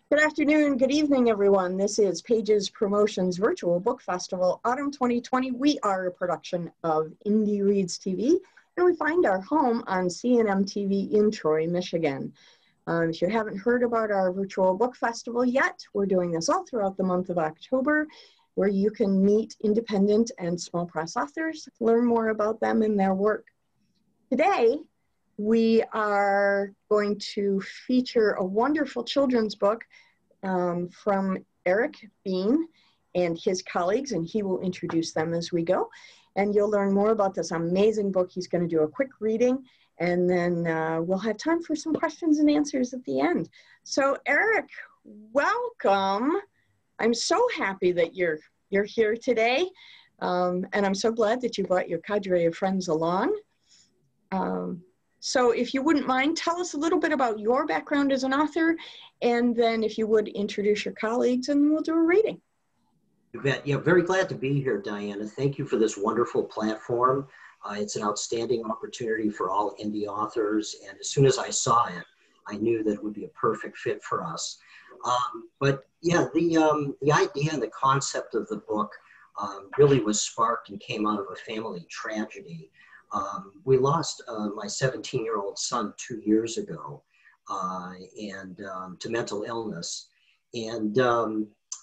Good afternoon, good evening, everyone. This is Pages Promotions Virtual Book Festival Autumn 2020. We are a production of Indie Reads TV, and we find our home on CNM TV in Troy, Michigan. If you haven't heard about our virtual book festival yet, we're doing this all throughout the month of October, where you can meet independent and small press authors, learn more about them and their work. Today, we are going to feature a wonderful children's book from Erik and his colleagues, and he will introduce them as we go. And you'll learn more about this amazing book. He's going to do a quick reading, and then we'll have time for some questions and answers at the end. So Erik, welcome. I'm so happy that you're here today, and I'm so glad that you brought your cadre of friends along. So if you wouldn't mind, tell us a little bit about your background as an author, and then if you would introduce your colleagues, and we'll do a reading. You bet. Yeah, very glad to be here, Diana. Thank you for this wonderful platform. It's an outstanding opportunity for all indie authors, and as soon as I saw it, I knew that it would be a perfect fit for us. But yeah, the idea and the concept of the book really was sparked and came out of a family tragedy. We lost my 17-year-old son 2 years ago to mental illness. And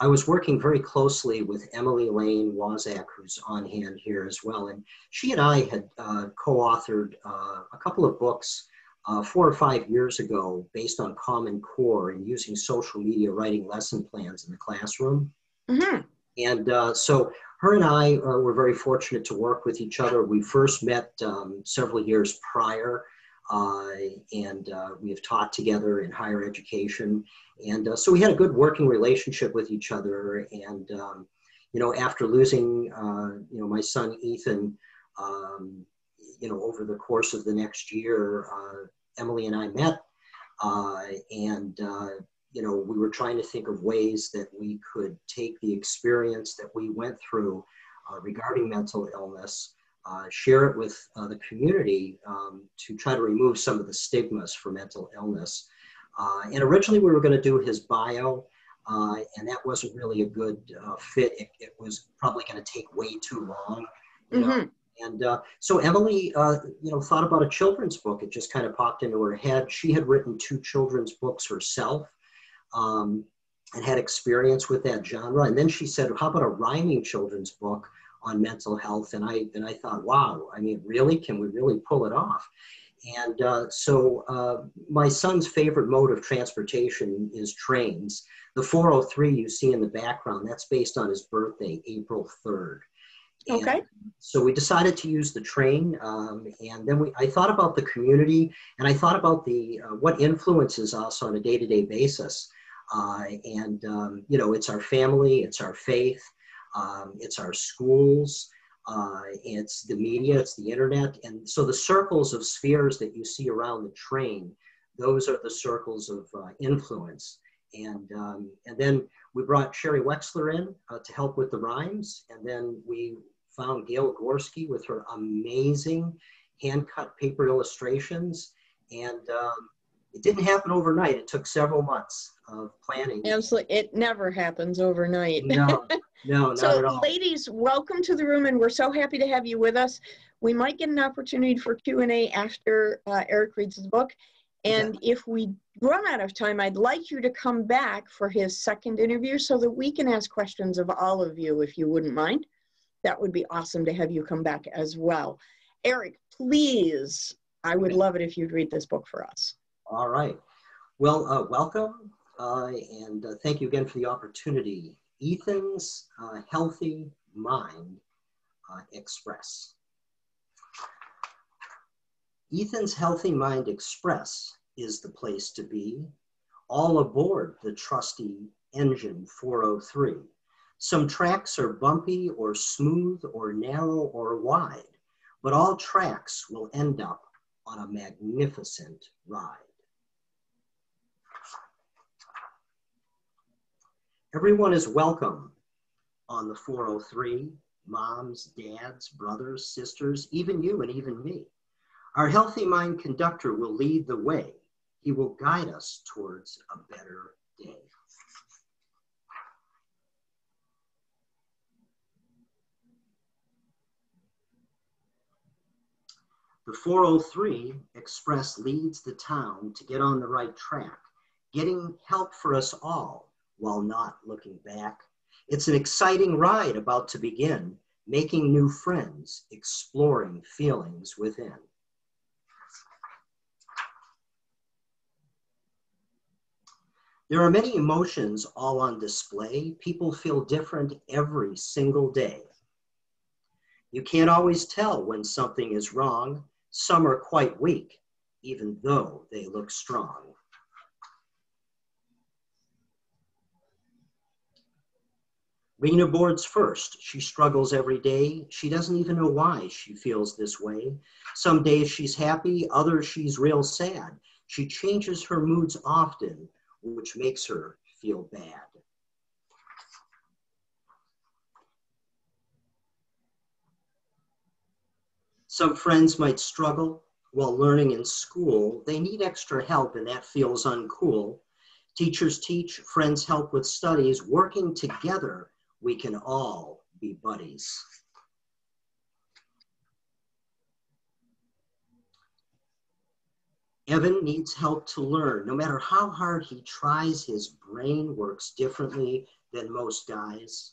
I was working very closely with Emily Lane Wazak, who's on hand here as well. And she and I had co-authored a couple of books 4 or 5 years ago based on Common Core and using social media writing lesson plans in the classroom. Mm-hmm. And so her and I were very fortunate to work with each other. We first met several years prior, and we have taught together in higher education. And so we had a good working relationship with each other. And, you know, after losing, you know, my son, Ethan, you know, over the course of the next year, Emily and I met, you know, we were trying to think of ways that we could take the experience that we went through regarding mental illness, share it with the community to try to remove some of the stigmas for mental illness. And originally we were going to do his bio, and that wasn't really a good fit. It was probably going to take way too long, you know. And so Emily, you know, thought about a children's book. It just kind of popped into her head. She had written 2 children's books herself. And had experience with that genre. And then she said, how about a rhyming children's book on mental health? And I thought, wow, I mean, really, can we really pull it off? And so my son's favorite mode of transportation is trains. The 403 you see in the background, that's based on his birthday, April 3rd. And okay. So we decided to use the train, and then I thought about the community, and I thought about the what influences us on a day-to-day basis. You know, it's our family, it's our faith, it's our schools, it's the media, it's the internet. And so the circles of spheres that you see around the train, those are the circles of influence. And then we brought Sherry Wexler in to help with the rhymes. And then we found Gail Gorski with her amazing hand-cut paper illustrations. And it didn't happen overnight. It took several months of planning. Absolutely. It never happens overnight. No, not at all. Ladies, welcome to the room, and we're so happy to have you with us. We might get an opportunity for Q&A after Erik reads his book. And if we run out of time, I'd like you to come back for his second interview so that we can ask questions of all of you, if you wouldn't mind. That would be awesome to have you come back as well. Erik, please, I would love it if you'd read this book for us. All right. Well, welcome, and thank you again for the opportunity. Ethan's Healthy Mind Express. Ethan's Healthy Mind Express is the place to be. All aboard the trusty engine 403. Some tracks are bumpy or smooth or narrow or wide, but all tracks will end up on a magnificent ride. Everyone is welcome on the 403, moms, dads, brothers, sisters, even you and even me. Our healthy mind conductor will lead the way. He will guide us towards a better day. The 403 Express leads the town to get on the right track, getting help for us all while not looking back. It's an exciting ride about to begin, making new friends, exploring feelings within. There are many emotions all on display. People feel different every single day. You can't always tell when something is wrong. Some are quite weak, even though they look strong. Rena boards first. She struggles every day. She doesn't even know why she feels this way. Some days she's happy, others she's real sad. She changes her moods often, which makes her feel bad. Some friends might struggle while learning in school. They need extra help and that feels uncool. Teachers teach, friends help with studies. Working together, we can all be buddies. Evan needs help to learn. No matter how hard he tries, his brain works differently than most guys.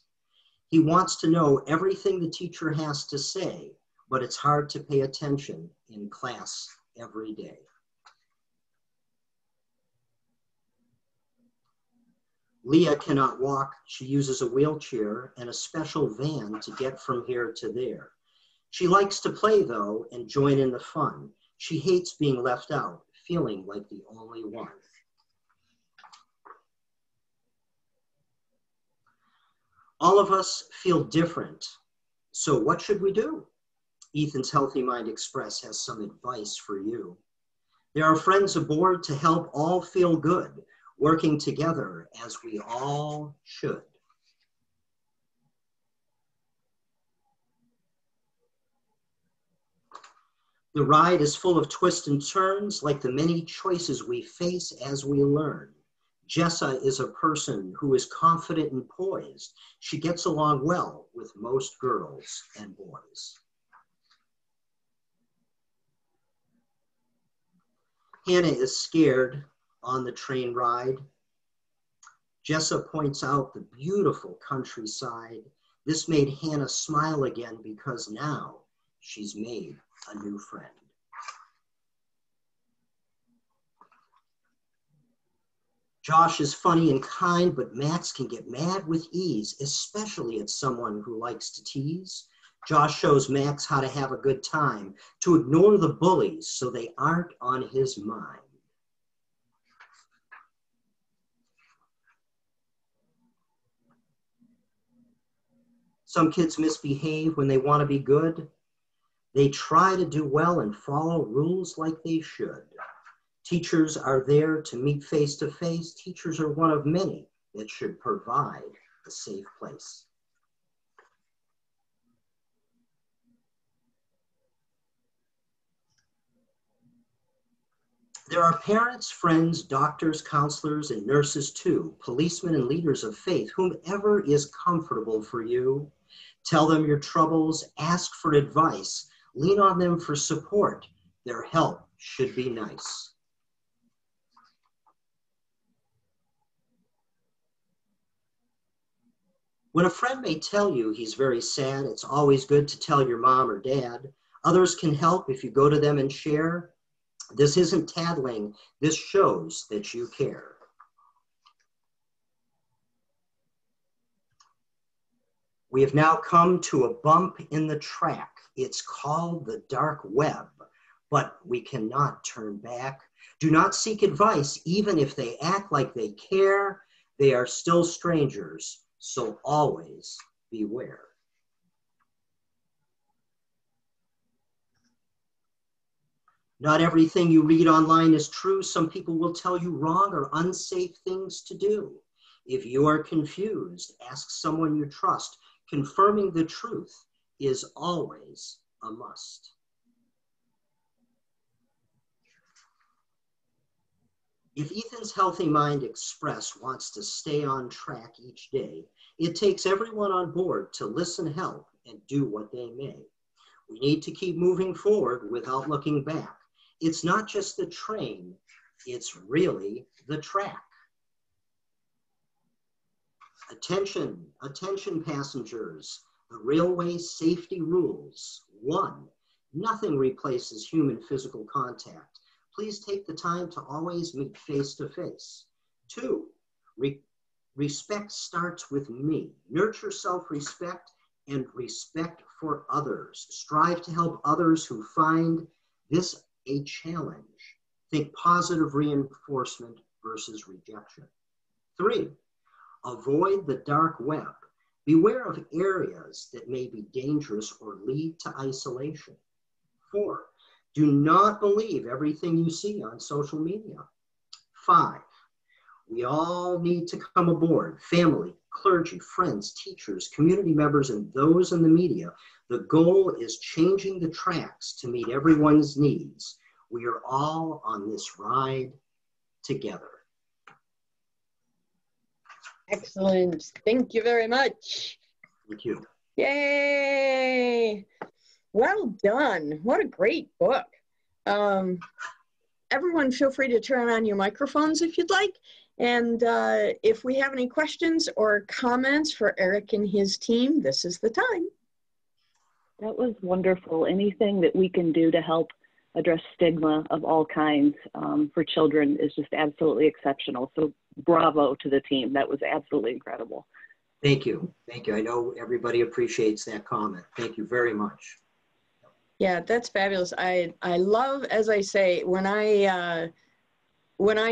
He wants to know everything the teacher has to say, but it's hard to pay attention in class every day. Leah cannot walk. She uses a wheelchair and a special van to get from here to there. She likes to play, though, and join in the fun. She hates being left out, feeling like the only one. All of us feel different. So what should we do? Ethan's Healthy Mind Express has some advice for you. There are friends aboard to help all feel good, working together as we all should. The ride is full of twists and turns, like the many choices we face as we learn. Jessa is a person who is confident and poised. She gets along well with most girls and boys. Hannah is scared on the train ride. Jessa points out the beautiful countryside. This made Hannah smile again because now she's made a new friend. Josh is funny and kind, but Max can get mad with ease, especially at someone who likes to tease. Josh shows Max how to have a good time, to ignore the bullies so they aren't on his mind. Some kids misbehave when they want to be good. They try to do well and follow rules like they should. Teachers are there to meet face to face. Teachers are one of many that should provide a safe place. There are parents, friends, doctors, counselors, and nurses too, policemen and leaders of faith, whomever is comfortable for you. Tell them your troubles, ask for advice, lean on them for support. Their help should be nice. When a friend may tell you he's very sad, it's always good to tell your mom or dad. Others can help if you go to them and share. This isn't tattling, this shows that you care. We have now come to a bump in the track. It's called the dark web, but we cannot turn back. Do not seek advice, even if they act like they care. They are still strangers, so always beware. Not everything you read online is true. Some people will tell you wrong or unsafe things to do. If you are confused, ask someone you trust. Confirming the truth is always a must. If Ethan's Healthy Mind Express wants to stay on track each day, it takes everyone on board to listen, help, and do what they may. We need to keep moving forward without looking back. It's not just the train, it's really the track. Attention, attention passengers, the railway safety rules. 1, nothing replaces human physical contact. Please take the time to always meet face to face. 2, respect starts with me. Nurture self-respect and respect for others. Strive to help others who find this a challenge. Think positive reinforcement versus rejection. 3, avoid the dark web. Beware of areas that may be dangerous or lead to isolation. 4, do not believe everything you see on social media. 5, we all need to come aboard. Family, clergy, friends, teachers, community members, and those in the media. The goal is changing the tracks to meet everyone's needs. We are all on this ride together. Excellent. Thank you very much. Thank you. Yay. Well done. What a great book. Everyone feel free to turn on your microphones if you'd like. And if we have any questions or comments for Erik and his team, this is the time. That was wonderful. Anything that we can do to help address stigma of all kinds for children is just absolutely exceptional. So bravo to the team. That was absolutely incredible. Thank you. Thank you. I know everybody appreciates that comment. Thank you very much. Yeah, that's fabulous. I love, as I say, when I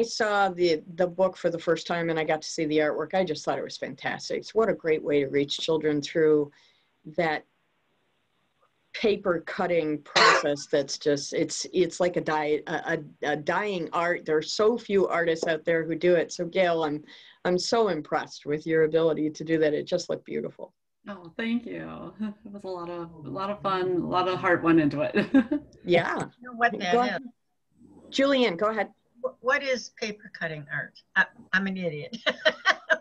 saw the book for the first time and I got to see the artwork, I just thought it was fantastic. It's what a great way to reach children through that paper cutting process that's just, it's like a dying art. There are so few artists out there who do it. So Gail, I'm so impressed with your ability to do that. It just looked beautiful. Oh, thank you. It was a lot of fun, a lot of heart went into it. Yeah. You know what that is? Julianne, go ahead. What is paper cutting art? I'm an idiot.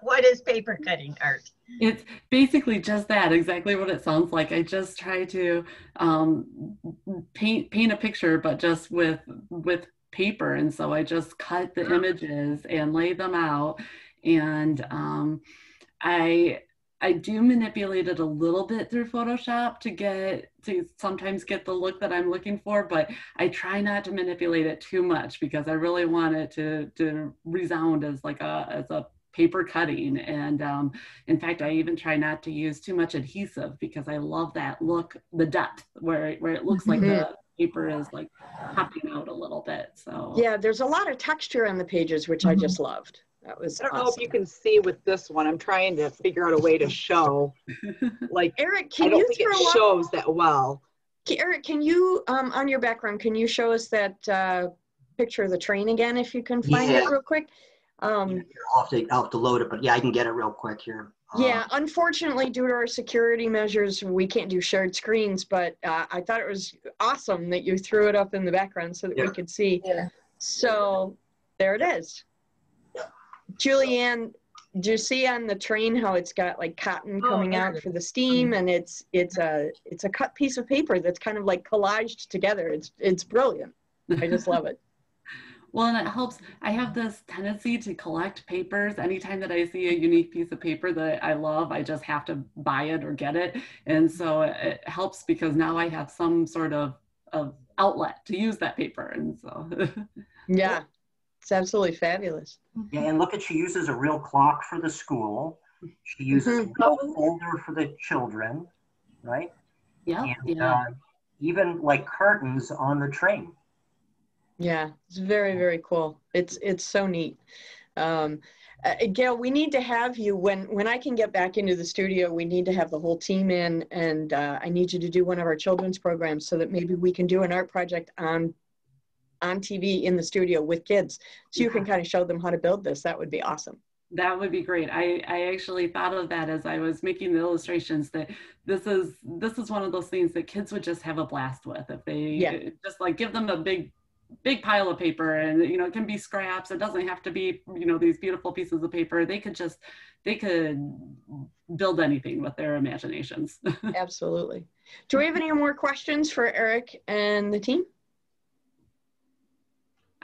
What is paper cutting art? It's basically just that, exactly what it sounds like. I just try to paint a picture, but just with paper. And so I just cut the images and lay them out. And I do manipulate it a little bit through Photoshop to sometimes get the look that I'm looking for, but I try not to manipulate it too much because I really want it to resound as like a paper cutting. And in fact, I even try not to use too much adhesive because I love that look, the depth where it looks like the paper is like popping out a little bit. So yeah, there's a lot of texture on the pages, which I just loved. That was I don't awesome. know if you can see with this one. I'm trying to figure out a way to show. Like, Erik, I can don't you think throw it shows that well. Erik, can you, on your background, can you show us that picture of the train again, if you can find it real quick? I'll have to load it, but yeah, I can get it real quick here. Yeah, unfortunately, due to our security measures, we can't do shared screens, but I thought it was awesome that you threw it up in the background so that we could see. Yeah. So there it is. Julianne, do you see on the train how it's got like cotton coming out for the steam, and it's a cut piece of paper that's kind of like collaged together. It's brilliant. I just love it. well, and it helps. I have this tendency to collect papers. Anytime that I see a unique piece of paper that I love, I just have to buy it or get it. And so it helps because now I have some sort of outlet to use that paper. And so Yeah. It's absolutely fabulous. Yeah, and look at, she uses a real clock for the school. She uses a real folder for the children, right? Yeah. And even like curtains on the train. Yeah, it's very, very cool. It's so neat. Gail, we need to have you, when I can get back into the studio, we need to have the whole team in, and I need you to do one of our children's programs so that maybe we can do an art project on TV in the studio with kids, so you can kind of show them how to build this. That would be awesome. That would be great. I actually thought of that as I was making the illustrations, that this is one of those things that kids would just have a blast with if they just like give them a big big pile of paper, and you know, it can be scraps. It doesn't have to be, you know, these beautiful pieces of paper. They could build anything with their imaginations. Absolutely. Do we have any more questions for Erik and the team?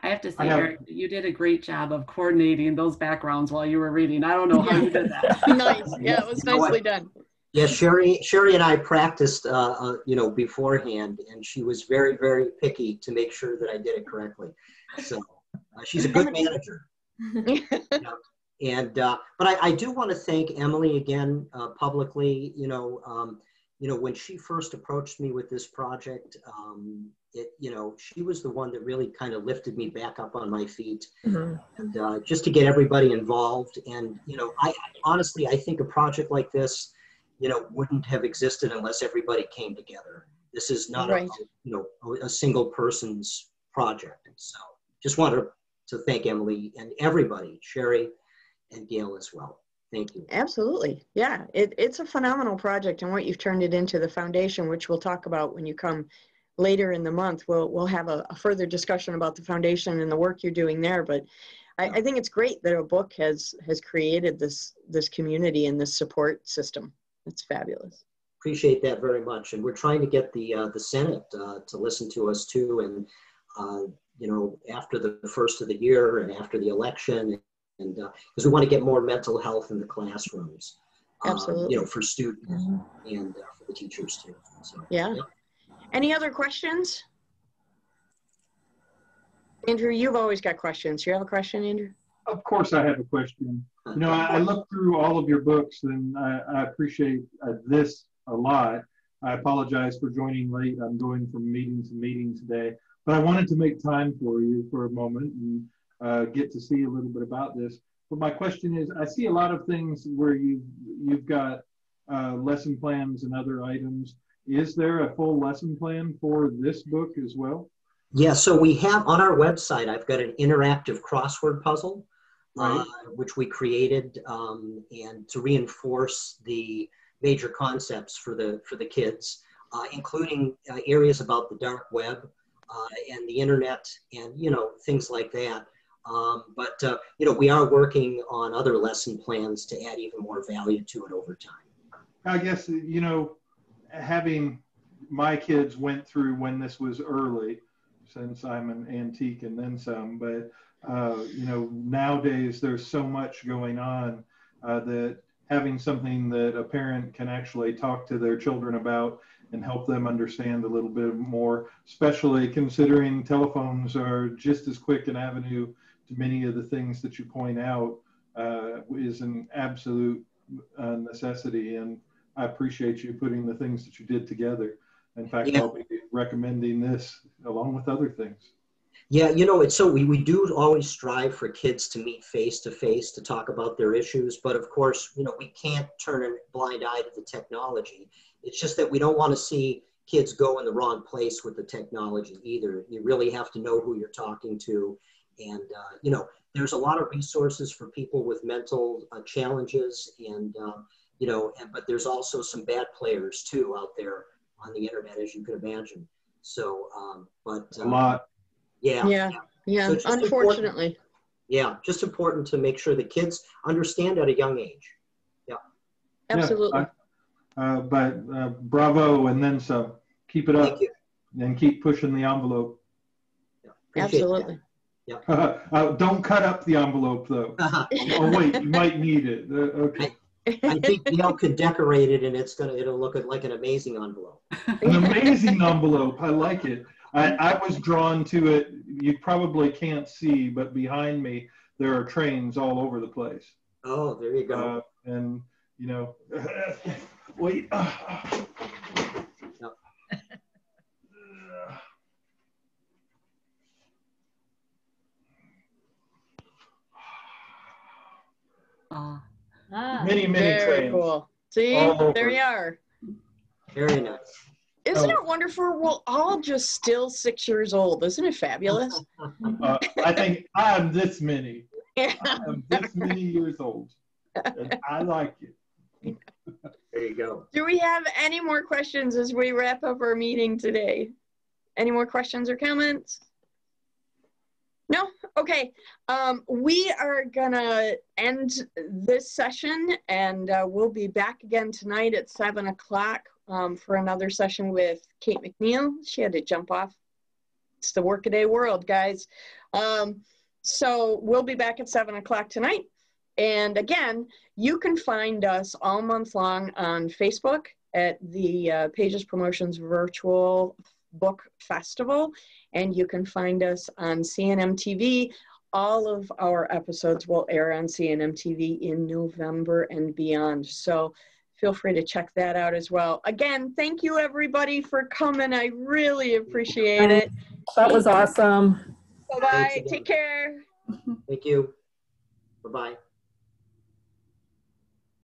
I have to say, Erik, you did a great job of coordinating those backgrounds while you were reading. I don't know how you did that. Nice. Yeah, it was nicely done. Yeah, Sherry and I practiced, you know, beforehand, and she was very, very picky to make sure that I did it correctly. So she's a good manager. And but I do want to thank Emily again publicly. You know, when she first approached me with this project, you know, she was the one that really kind of lifted me back up on my feet, and just to get everybody involved. And you know, honestly, I think a project like this, you know, wouldn't have existed unless everybody came together. This is not a single person's project. So just wanted to thank Emily and everybody, Sherry and Gail as well. Thank you. Absolutely. Yeah, it's a phenomenal project, and what you've turned it into, the foundation, which we'll talk about when you come later in the month. We'll have a further discussion about the foundation and the work you're doing there. But I think it's great that a book has created this community and this support system. It's fabulous. Appreciate that very much. And we're trying to get the Senate to listen to us too. And, you know, after the first of the year and after the election, and because we want to get more mental health in the classrooms. Absolutely. You know, for students and for the teachers too. So, yeah. Any other questions? Andrew, you've always got questions. You have a question, Andrew? Of course I have a question. You know, I looked through all of your books, and I appreciate this a lot. I apologize for joining late. I'm going from meeting to meeting today, but I wanted to make time for you for a moment and get to see a little bit about this. But my question is, I see a lot of things where you've got lesson plans and other items. Is there a full lesson plan for this book as well? Yeah, so we have on our website, I've got an interactive crossword puzzle, which we created and to reinforce the major concepts for the kids, including areas about the dark web and the internet and, you know, things like that. But, you know, we are working on other lesson plans to add even more value to it over time. I guess, you know, having my kids went through when this was early, since I'm an antique and then some, but you know, nowadays there's so much going on that having something that a parent can actually talk to their children about and help them understand a little bit more, especially considering telephones are just as quick an avenue to many of the things that you point out, is an absolute necessity. And I appreciate you putting the things that you did together. In fact, I'll be recommending this along with other things. Yeah, you know, it's so we do always strive for kids to meet face to face to talk about their issues. But of course, you know, we can't turn a blind eye to the technology. It's just that we don't want to see kids go in the wrong place with the technology either. You really have to know who you're talking to. And, you know, there's a lot of resources for people with mental challenges and, you know, but there's also some bad players too out there on the internet, as you can imagine. So, but a lot. Yeah. So unfortunately. Just important to make sure the kids understand at a young age. Yeah. Absolutely. But bravo, and then some. Keep it up and keep pushing the envelope. Yeah, absolutely. Yeah. Don't cut up the envelope though. Oh wait, you might need it. Okay. I think Gail could decorate it, and it'll look like an amazing envelope. An amazing envelope. I like it. I was drawn to it. You probably can't see, but behind me there are trains all over the place. Oh, there you go. And you know, wait. Many very trains. Cool. See, there you are. Very nice. Isn't it wonderful? We're all just still 6 years old. Isn't it fabulous? I think I'm this many. I'm this many years old. And I like it. There you go. Do we have any more questions as we wrap up our meeting today? Any more questions or comments? No? Okay. We are gonna end this session, and we'll be back again tonight at 7 o'clock for another session with Kate McNeil. She had to jump off. It's the workaday world, guys. So we'll be back at 7 o'clock tonight. And again, you can find us all month long on Facebook at the Pages Promotions Virtual Book Festival. And you can find us on CNN TV. All of our episodes will air on CNN TV in November and beyond. So feel free to check that out as well. Again, thank you everybody for coming. I really appreciate it. That was awesome. Bye-bye. Take care. Thank you. Bye-bye.